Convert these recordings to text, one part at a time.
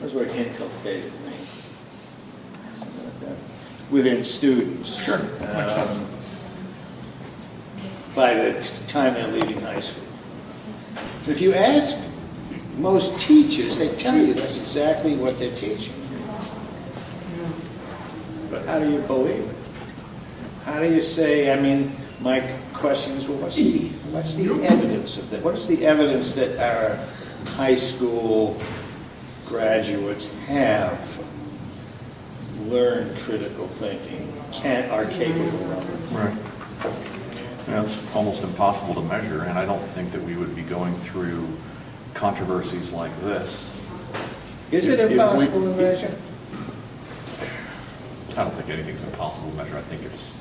What's the word inculcated mean? Something like that. Within students. Sure, makes sense. By the time they're leaving high school. If you ask most teachers, they tell you that's exactly what they're teaching. But how do you believe it? How do you say, I mean, my question is, well, what's the evidence of that? What is the evidence that our high school graduates have learned critical thinking, are capable of it? Right. Yeah, it's almost impossible to measure, and I don't think that we would be going through controversies like this. Is it impossible to measure? I don't think anything's impossible to measure. I think it's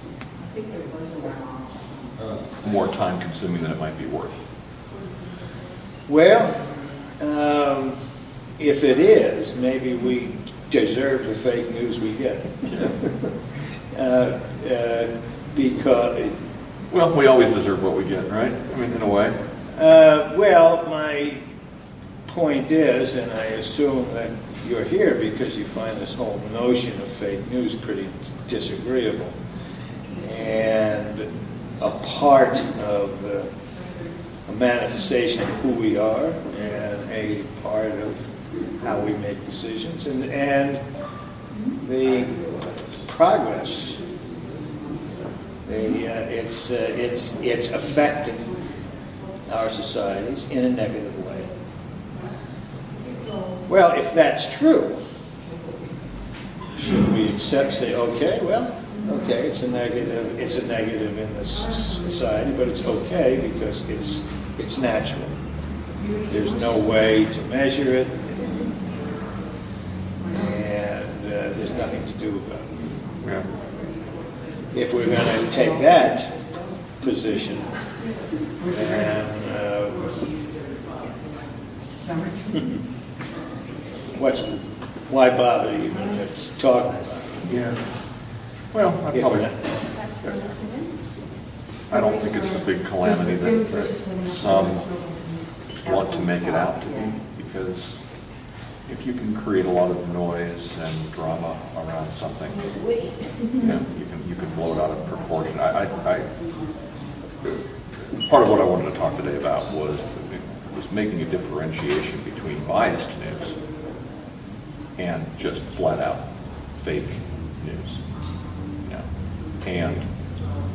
more time consuming than it might be worth. Well, if it is, maybe we deserve the fake news we get. Yeah. Because, Well, we always deserve what we get, right? I mean, in a way. well, my point is, and I assume that you're here because you find this whole notion of fake news pretty disagreeable. And a part of a manifestation of who we are and a part of how we make decisions and the progress. It's affecting our societies in a negative way. Well, if that's true, should we accept, say, okay, it's a negative in this society, but it's okay because it's natural. There's no way to measure it, and there's nothing to do about it. Yeah. If we're going to take that position, then why bother even just talking about it? Yeah. Well, I don't think it's a big calamity that some want to make it out to be, because if you can create a lot of noise and drama around something, you can blow it out of proportion. Part of what I wanted to talk today about was making a differentiation between biased news and just flat out fake news. And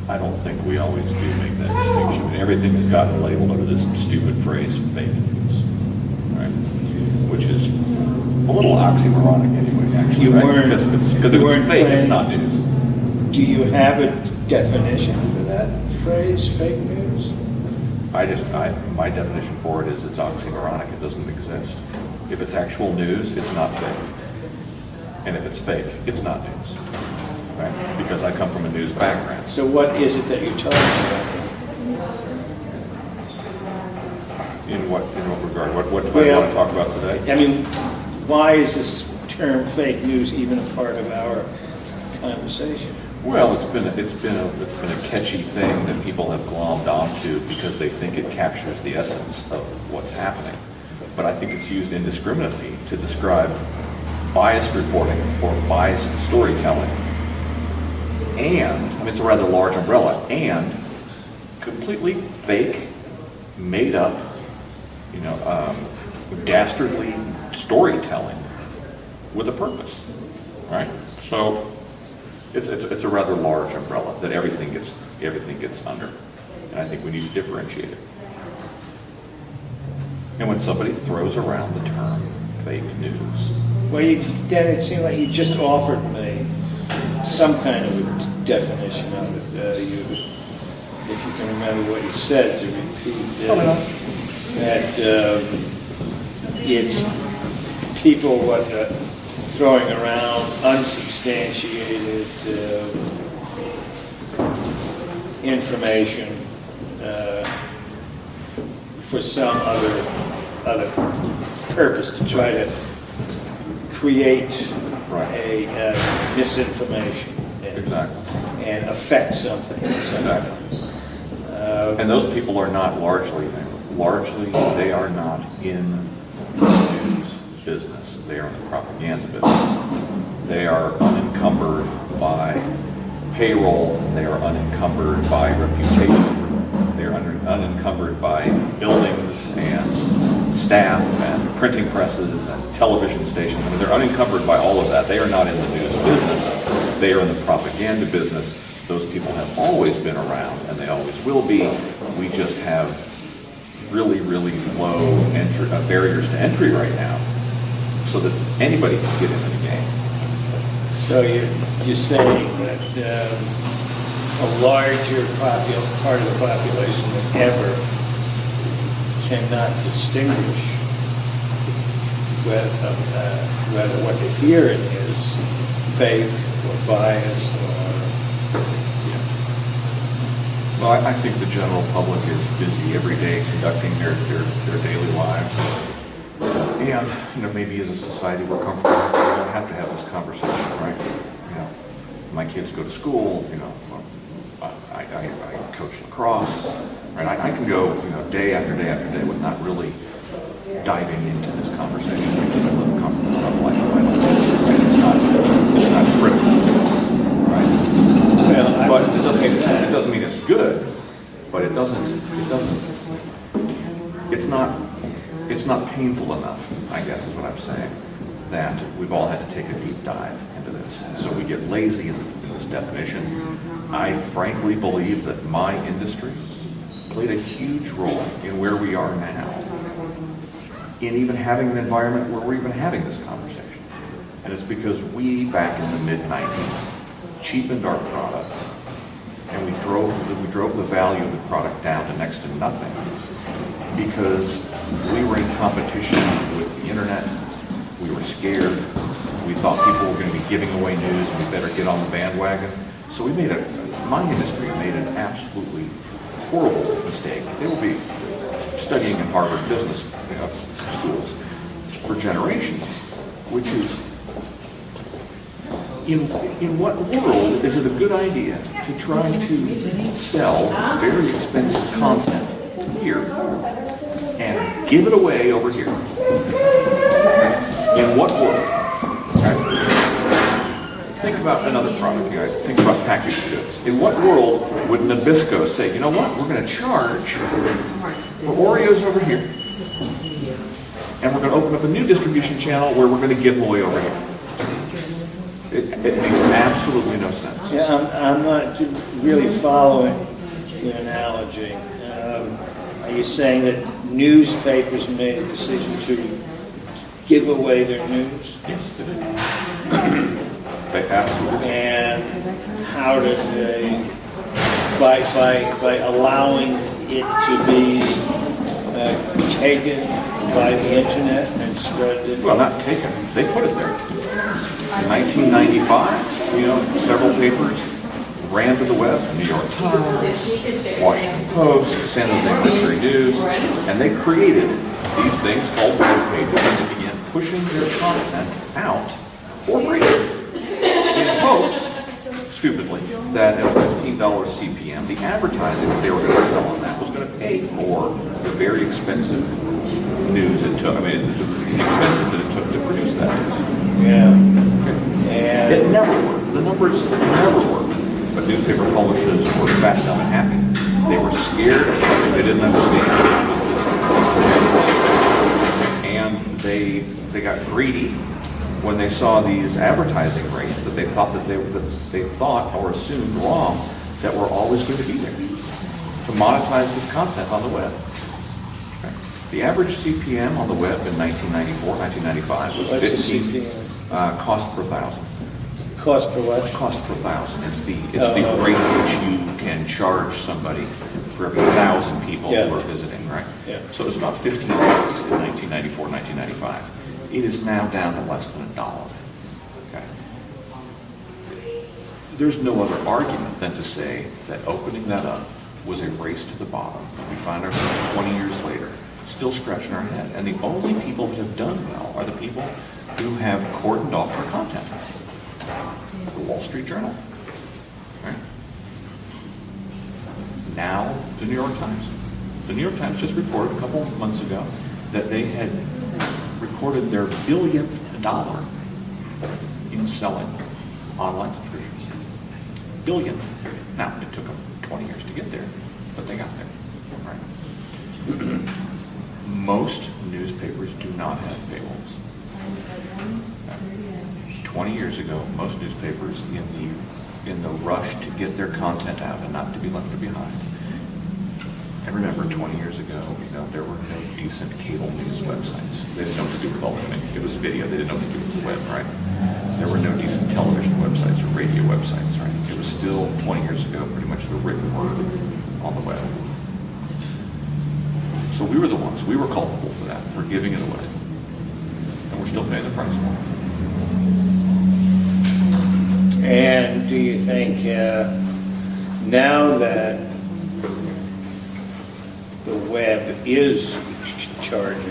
I don't think we always do make that distinction. I mean, everything has gotten labeled under this stupid phrase, fake news, right? Which is a little oxymoronic anyway, actually, right? Because if it's fake, it's not news. Do you have a definition for that phrase, fake news? My definition for it is it's oxymoronic. It doesn't exist. If it's actual news, it's not fake. And if it's fake, it's not news. Right? Because I come from a news background. So what is it that you're talking about? In what regard? What do I want to talk about today? I mean, why is this term fake news even a part of our conversation? Well, it's been a catchy thing that people have glommed onto because they think it captures the essence of what's happening. But I think it's used indiscriminately to describe biased reporting or biased storytelling. And, I mean, it's a rather large umbrella, and completely fake, made up, dastardly storytelling with a purpose, right? So it's a rather large umbrella that everything gets under, and I think we need to differentiate it. And when somebody throws around the term fake news, well, then it seemed like you just offered me some kind of a definition of it. If you can remember what you said, to repeat that it's people throwing around unsubstantiated information for some other purpose, to try to create a misinformation and affect something. Exactly. And those people are not largely, they are not in the news business. they are in the propaganda business. They are unencumbered by payroll, they are unencumbered by reputation, they are unencumbered by buildings and staff and printing presses and television stations. I mean, they're unencumbered by all of that. They are not in the news business. They are in the propaganda business. Those people have always been around, and they always will be. We just have really, really low barriers to entry right now, so that anybody can get into the game. So you're saying that a larger part of the population than ever cannot distinguish whether what they're hearing is fake or biased or, Well, I think the general public is busy every day conducting their daily lives. And, maybe as a society we're comfortable, we don't have to have this conversation, right? My kids go to school, I coach lacrosse, right? I can go, day after day after day with not really diving into this conversation because I live a comfortable enough life. Right? It's not critical, right? well, But it doesn't mean it's good, but it's not painful enough, I guess is what I'm saying, that we've all had to take a deep dive into this. And so we get lazy in this definition. I frankly believe that my industry played a huge role in where we are now, in even having an environment where we're even having this conversation. And it's because we, back in the mid-90s, cheapened our product, and we drove the value of the product down to next to nothing because we were in competition with the internet. We were scared. We thought people were going to be giving away news, and we better get on the bandwagon. So my industry made an absolutely horrible mistake. They will be studying in Harvard business schools for generations, which is, in what world is it a good idea to try to sell very expensive content here and give it away over here? In what world? Think about another product, guys. Think about packaged goods. In what world would Nabisco say, you know what, we're going to charge for Oreos over here, and we're going to open up a new distribution channel where we're going to give them away over here? It makes absolutely no sense. Yeah, I'm not really following the analogy. Are you saying that newspapers made a decision to give away their news? Yes, they did. They absolutely. And how did they, by allowing it to be taken by the internet and spread it? Well, not taken. They put it there. In 1995, several papers ran to the web, New York Times, Washington Post, San Jose Mercury News, and they created these things called web pages, and they began pushing their content out for free in hopes, stupidly, that at $15 CPM, the advertising that they were going to sell on that was going to pay for the very expensive news it took. I mean, the expensive that it took to produce that news. Yeah. And it never worked. The numbers never worked. But newspaper publishers were fat, dumb, and happy. They were scared of something they didn't understand. And they got greedy when they saw these advertising rates that they thought or assumed wrong that were always going to be there to monetize this content on the web. Okay. The average CPM on the web in 1994, 1995 was What's 15 the CPM? Cost per thousand. Cost per what? Cost per thousand. It's the rate at which you can charge somebody for every 1,000 people who are visiting, right? Yeah. So it was about 15 cents in 1994, 1995. It is now down to less than $1. Okay. There's no other argument than to say that opening that up was a race to the bottom. We find ourselves 20 years later still scratching our head. And the only people that have done well are the people who have cordoned off their content. The Wall Street Journal. Right? Now, the New York Times. The New York Times just reported a couple months ago that they had recorded their billionth $1 in selling online subscriptions. Billion. Now, it took them 20 years to get there, but they got there. Right? Most newspapers do not have paywalls. 20 years ago, most newspapers, in the rush to get their content out and not to be left behind. And remember, 20 years ago, there were no decent cable news websites. They didn't know what to do with all of it. It was video. They didn't know what to do with the web, right? There were no decent television websites or radio websites, right? It was still, 20 years ago, pretty much the written word on the web. So we were the ones. We were culpable for that, for giving it away. And we're still paying the price for it. And do you think now that the web is charging,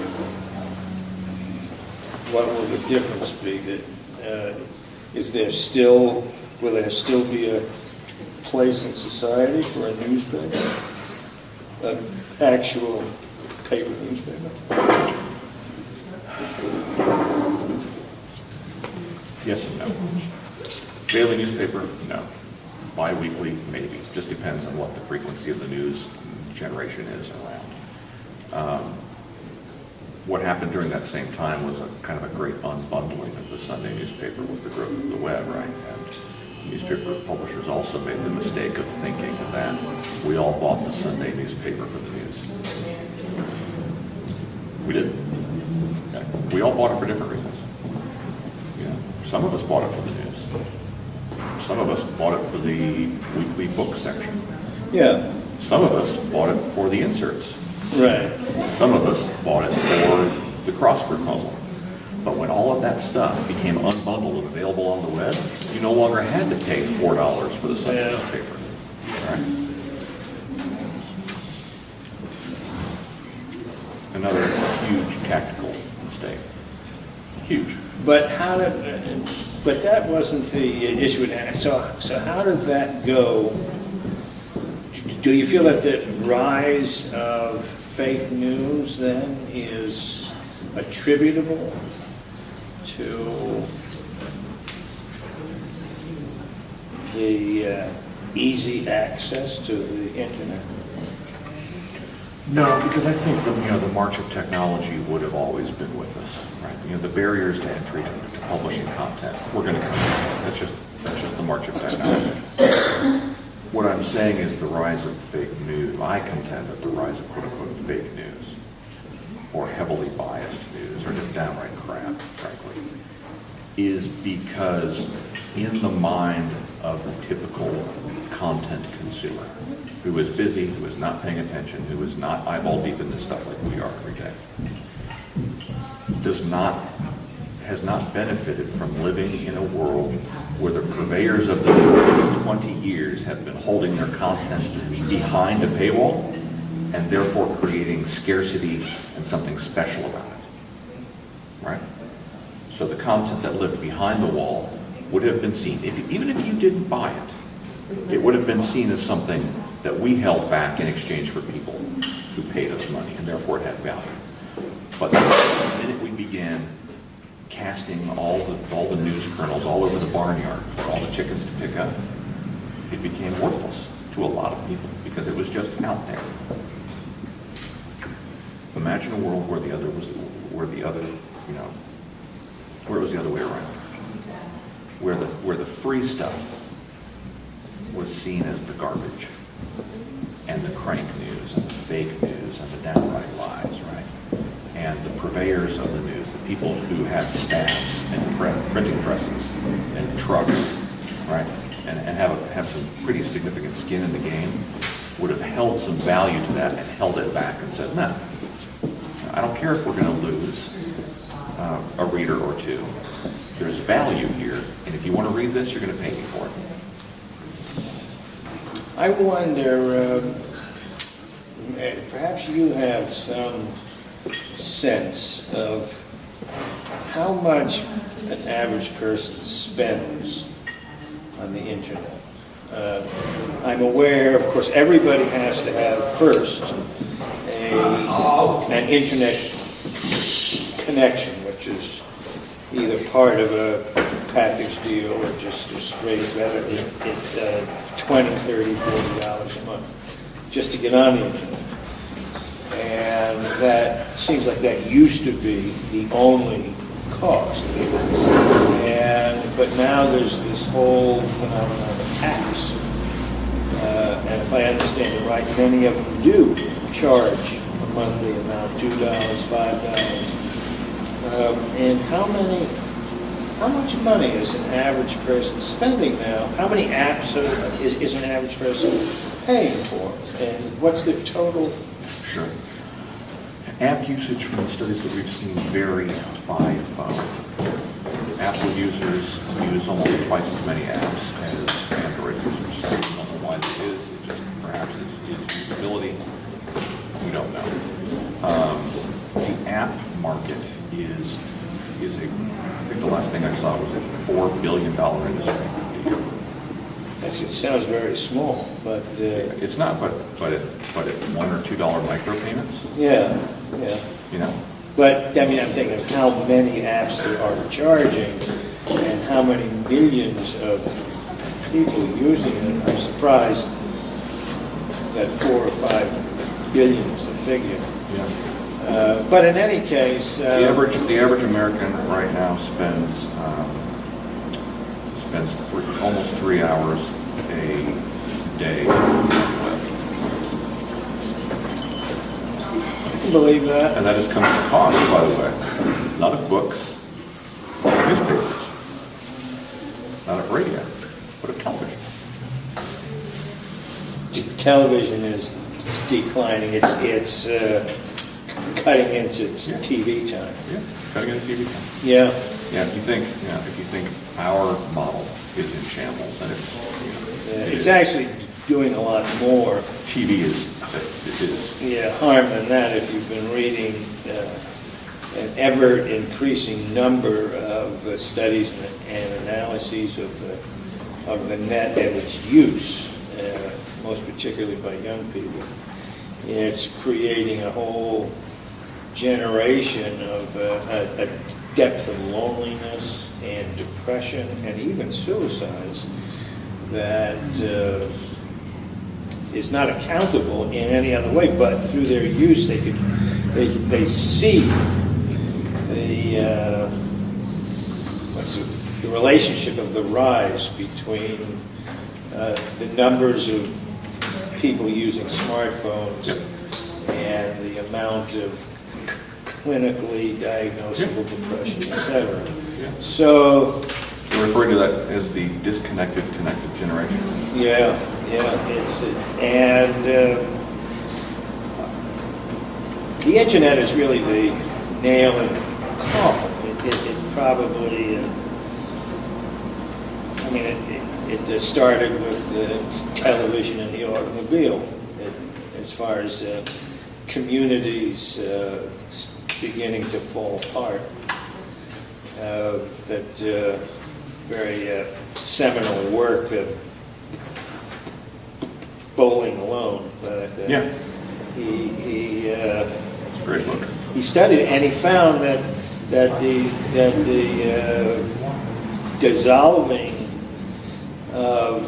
what will the difference be? Will there still be a place in society for a newspaper, an actual paper newspaper? Yes and no. Daily newspaper, no. Bi-weekly, maybe. Just depends on what the frequency of the news generation is around. What happened during that same time was a kind of a great unbundling of the Sunday newspaper with the growth of the web, right? And newspaper publishers also made the mistake of thinking that we all bought the Sunday newspaper for the news. We didn't. Okay. We all bought it for different reasons. Some of us bought it for the news. Some of us bought it for the weekly book section. Yeah. Some of us bought it for the inserts. Right. Some of us bought it for the crossword puzzle. But when all of that stuff became unbundled and available on the web, you no longer had to pay $4 for the Sunday newspaper. Right? Another huge tactical mistake. Huge. But that wasn't the issue at hand. So how did that go? Do you feel that the rise of fake news then is attributable to the easy access to the internet? No, because I think the march of technology would have always been with us, right? The barriers to entry to publishing content, we're going to come. That's just the march of technology. What I'm saying is the rise of fake news. I contend that the rise of quote-unquote fake news, or heavily biased news, or just downright crap, frankly, is because in the mind of the typical content consumer, who is busy, who is not paying attention, who is not eyeball deep in this stuff like we are every day, has not benefited from living in a world where the purveyors of the news for 20 years have been holding their content behind a paywall and therefore creating scarcity and something special about it, right? So the content that lived behind the wall would have been seen, even if you didn't buy it, it would have been seen as something that we held back in exchange for people who paid us money, and therefore it had value. But the minute we began casting all the news kernels all over the barnyard for all the chickens to pick up, it became worthless to a lot of people because it was just out there. Imagine a world where it was the other way around, where the free stuff was seen as the garbage, and the crank news, and the fake news, and the downright lies, right? And the purveyors of the news, the people who had staffs and printing presses and trucks, right? And have some pretty significant skin in the game, would have held some value to that and held it back and said, no, I don't care if we're going to lose a reader or two. There's value here, and if you want to read this, you're going to pay me for it. I wonder, perhaps you have some sense of how much an average person spends on the internet. I'm aware, of course, everybody has to have first an internet connection, which is either part of a package deal or just a straight whether it's $20, $30, $40 a month just to get on the internet. And that seems like that used to be the only cost. But now there's this whole phenomenon of apps. And if I understand it right, many of them do charge a monthly amount, $2, $5. And how much money is an average person spending now? How many apps is an average person paying for? And what's the total? Sure. App usage from the studies that we've seen vary by phone. Apple users use almost twice as many apps as Android users. I don't know why that is. It just perhaps it's usability. We don't know. The app market is a, I think the last thing I saw was a $4 billion industry. Actually, it sounds very small, but it's not. But at $1 or $2 micropayments. Yeah. You know. But I mean, I'm thinking of how many apps there are charging, and how many millions of people using it. I'm surprised that 4 or 5 billion is the figure. Yeah. But in any case, the average American right now spends almost 3 hours a day. I can believe that. And that has come at a cost, by the way. Not of books, not of newspapers, not of radio, but of television. Television is declining. It's cutting into TV time. Yeah, cutting into TV time. Yeah. Yeah, if you think our model is in shambles, and It's actually doing a lot more. TV is. Harm than that if you've been reading an ever-increasing number of studies and analyses of the net and its use, most particularly by young people. It's creating a whole generation of a depth of loneliness and depression and even suicides that is not accountable in any other way, but through their use they see the relationship of the rise between the numbers of people using smartphones and the amount of clinically diagnosable depression, etc. So you're referring to that as the disconnected, connected generation. Yeah, the internet is really the nail in the coffin. It probably, it started with the television and the automobile, as far as communities beginning to fall apart. That very seminal work of Bowling Alone. He It's a great book. He studied it, and he found that the dissolving of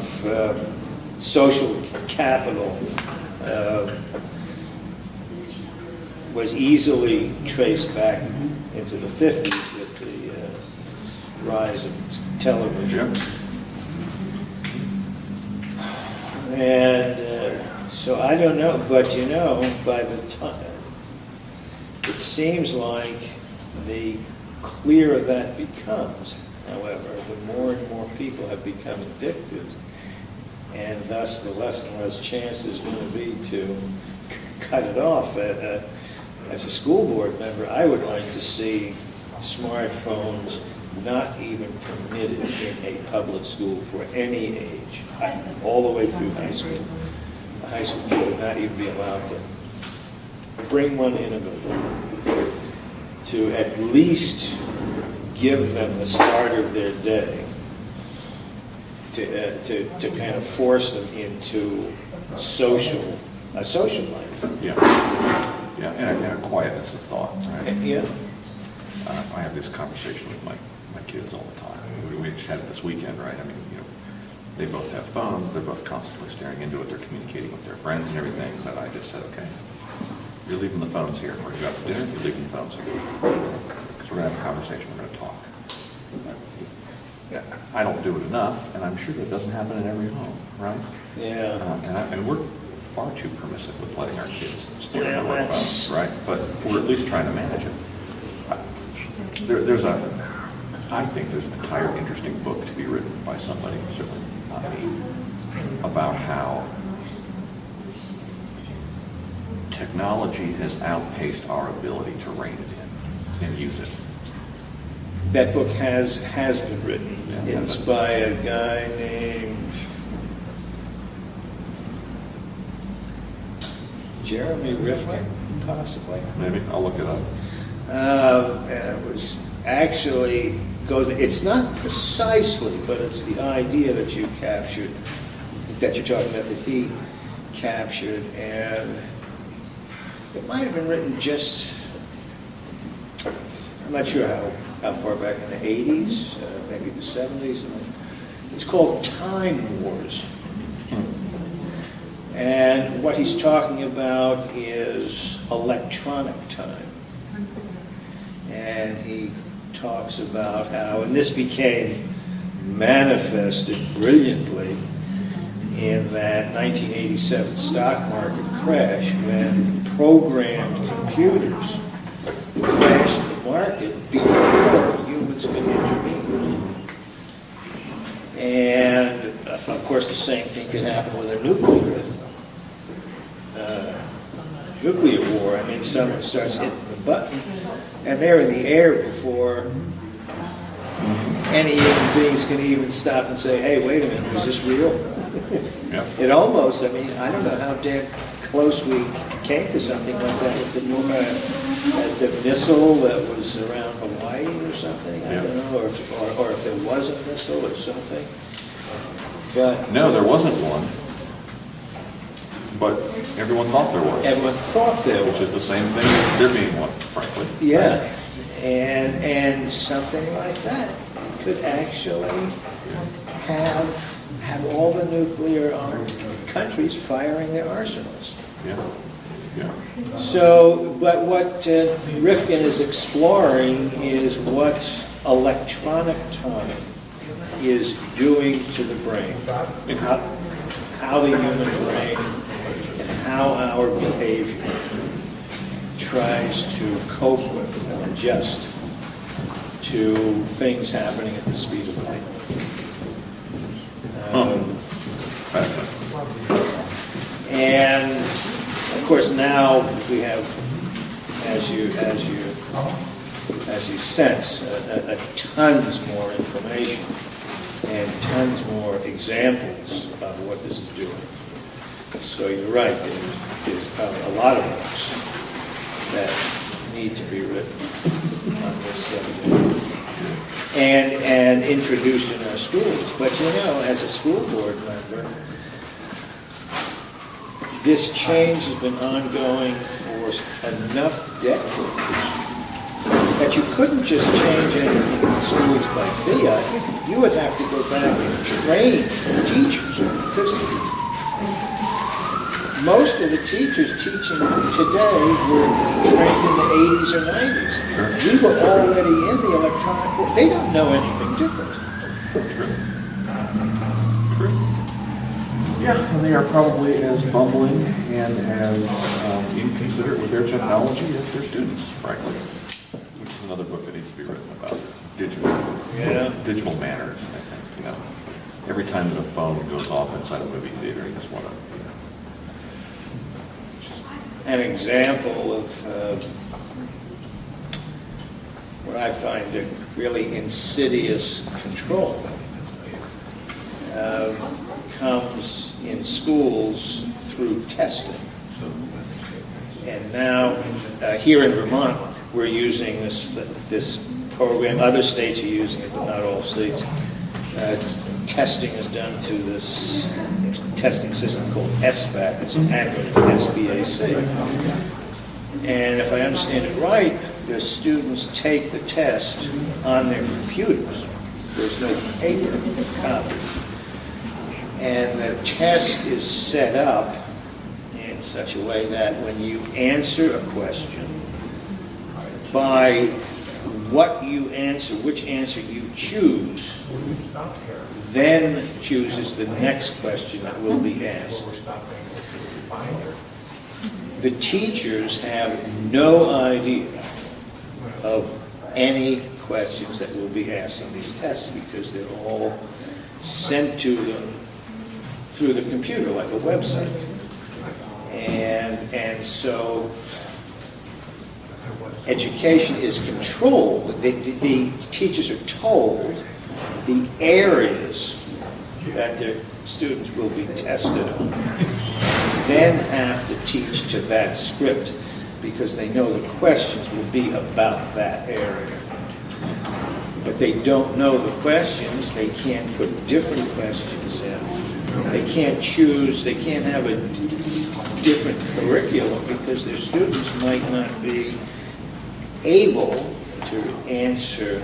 social capital was easily traced back into the 50s with the rise of television. And so I don't know, but by the time, it seems like the clearer that becomes, however, the more and more people have become addicted, and thus the less and less chance there's going to be to cut it off. As a school board member, I would like to see smartphones not even permitted in a public school for any age, all the way through high school. A high school kid would not even be allowed to bring one in a building, to at least give them the start of their day, to kind of force them into a social life. Yeah, and a quietness of thought, right? Yeah. I have this conversation with my kids all the time. We just had it this weekend, right? I mean, they both have phones. They're both constantly staring into it. They're communicating with their friends and everything. But I just said, okay, you're leaving the phones here. We're going to go out to dinner. You're leaving the phones here. Because we're going to have a conversation. We're going to talk. Yeah, I don't do it enough, and I'm sure that doesn't happen in every home, right? Yeah. And we're far too permissive with letting our kids stare at their phones, right? But we're at least trying to manage it. I think there's an entire interesting book to be written by somebody, certainly not me, about how technology has outpaced our ability to rein it in and use it. That book has been written. Yeah, It's by a guy named Jeremy Rifkin, possibly. Maybe, I'll look it up. And it was actually it's not precisely, but it's the idea that you captured, that you're talking about, that he captured, and it might have been written I'm not sure how far back, in the 80s, maybe the 70s. It's called Time Wars. And what he's talking about is electronic time. And he talks about how, and this became manifested brilliantly in that 1987 stock market crash, when programmed computers crashed the market before humans could intervene. And of course, the same thing could happen with a nuclear war. I mean, someone starts hitting the button, and they're in the air before any human beings can even stop and say, "Hey, wait a minute, was this real?" Yeah. It almost, I mean, I don't know how damn close we came to something like that with the missile that was around Hawaii or something. I don't know, or if there was a missile or something. But No, there wasn't one. But everyone thought there was. Everyone thought there was. Which is the same thing as there being one, frankly. Yeah, and something like that could actually have all the nuclear armed countries firing their arsenals. Yeah. Yeah. So, but what Rifkin is exploring is what electronic time is doing to the brain, and how the human brain and how our behavior tries to cope with and adjust to things happening at the speed of light. And of course, now we have, as you sense, tons more information and tons more examples of what this is doing. So you're right, there's probably a lot of books that need to be written on this subject and introduced in our schools. But as a school board member, this change has been ongoing for enough decades that you couldn't just change anything in schools by fiat. You would have to go back and train teachers, because most of the teachers teaching today were trained in the 80s or 90s. Sure. We were already in the electronic world. They don't know anything different. True. Yeah, and they are probably as bumbling and as inconsiderate with their technology as their students, frankly. Which is another book that needs to be written about digital manners. I think, every time that a phone goes off inside a movie theater, you just want to. An example of what I find a really insidious control comes in schools through testing. And now, here in Vermont, we're using this program. Other states are using it, but not all states. Testing is done through this testing system called SVAC. It's an acronym, SVAC. And if I understand it right, the students take the test on their computers. There's no paper copy. And the test is set up in such a way that when you answer a question, by what you answer, which answer you choose, then chooses the next question that will be asked. The teachers have no idea of any questions that will be asked on these tests because they're all sent to them through the computer, like a website. And so education is controlled. The teachers are told the areas that their students will be tested on, then have to teach to that script because they know the questions will be about that area. But they don't know the questions. They can't put different questions in. They can't choose. They can't have a different curriculum because their students might not be able to answer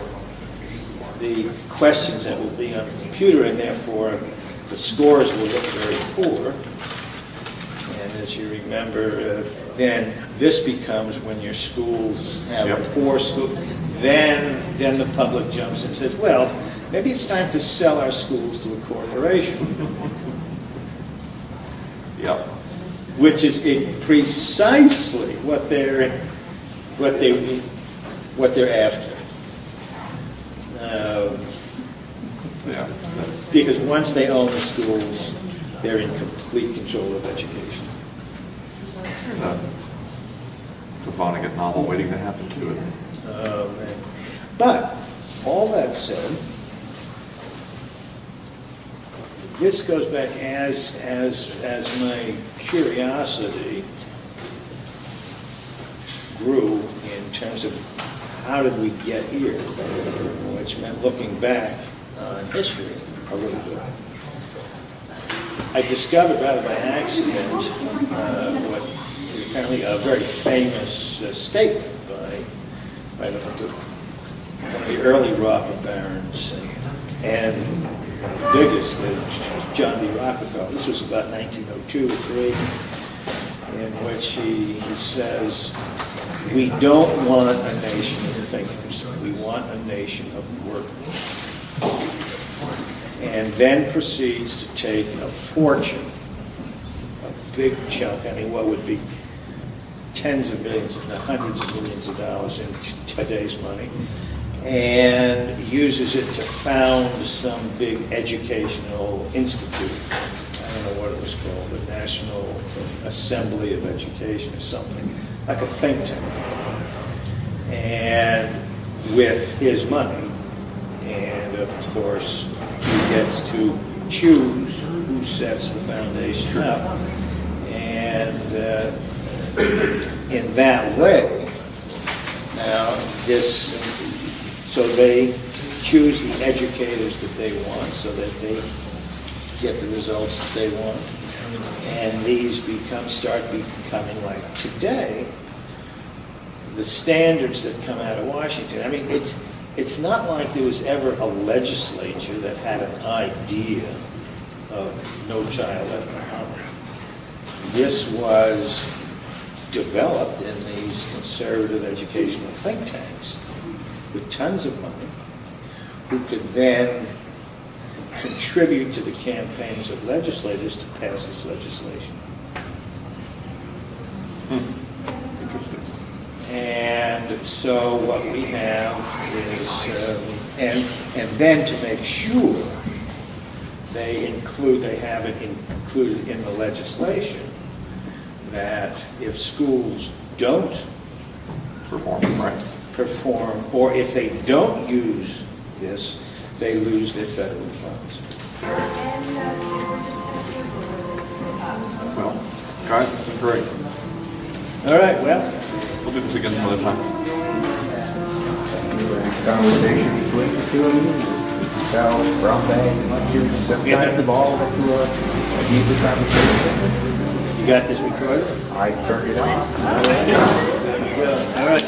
the questions that will be on the computer, and therefore the scores will look very poor. And as you remember, then this becomes when your schools have a poor school, then the public jumps and says, well, maybe it's time to sell our schools to a corporation. Yep. Which is precisely what they're after. Yeah. Because once they own the schools, they're in complete control of education. It's a Vonnegut novel waiting to happen to it. Oh, man. But, all that said, this goes back as my curiosity grew in terms of how did we get here, which meant looking back on history a little bit. I discovered rather by accident what is apparently a very famous statement by one of the early robber barons and biggest, John D. Rockefeller. This was about 1902 or 3, in which he says, we don't want a nation of thinkers. We want a nation of workers. And then proceeds to take a fortune, a big chunk, I mean, what would be tens of millions, if not hundreds of millions of dollars in today's money, and uses it to found some big educational institute. I don't know what it was called, the National Assembly of Education or something, like a think tank. And with his money, and of course, he gets to choose who sets the foundation up. And in that way, now so they choose the educators that they want so that they get the results that they want. And these start becoming, like today, the standards that come out of Washington. I mean, it's not like there was ever a legislature that had an idea of No Child Left Behind. This was developed in these conservative educational think tanks with tons of money, who could then contribute to the campaigns of legislators to pass this legislation. Interesting. And so what we have is, and then to make sure they have it included in the legislation that if schools don't perform, or if they don't use this, they lose their federal funds. Well, guys, this is great. All right, well. We'll do this again another time. Conversation between the two of you. This is how brown bag lunches sometimes evolve into a deeper conversation. You got this recorded? I turned it on. All right.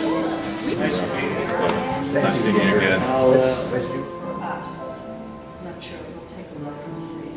Nice to meet you. Nice seeing you again. I'll, let's do- For us, not sure, we'll take a look and see.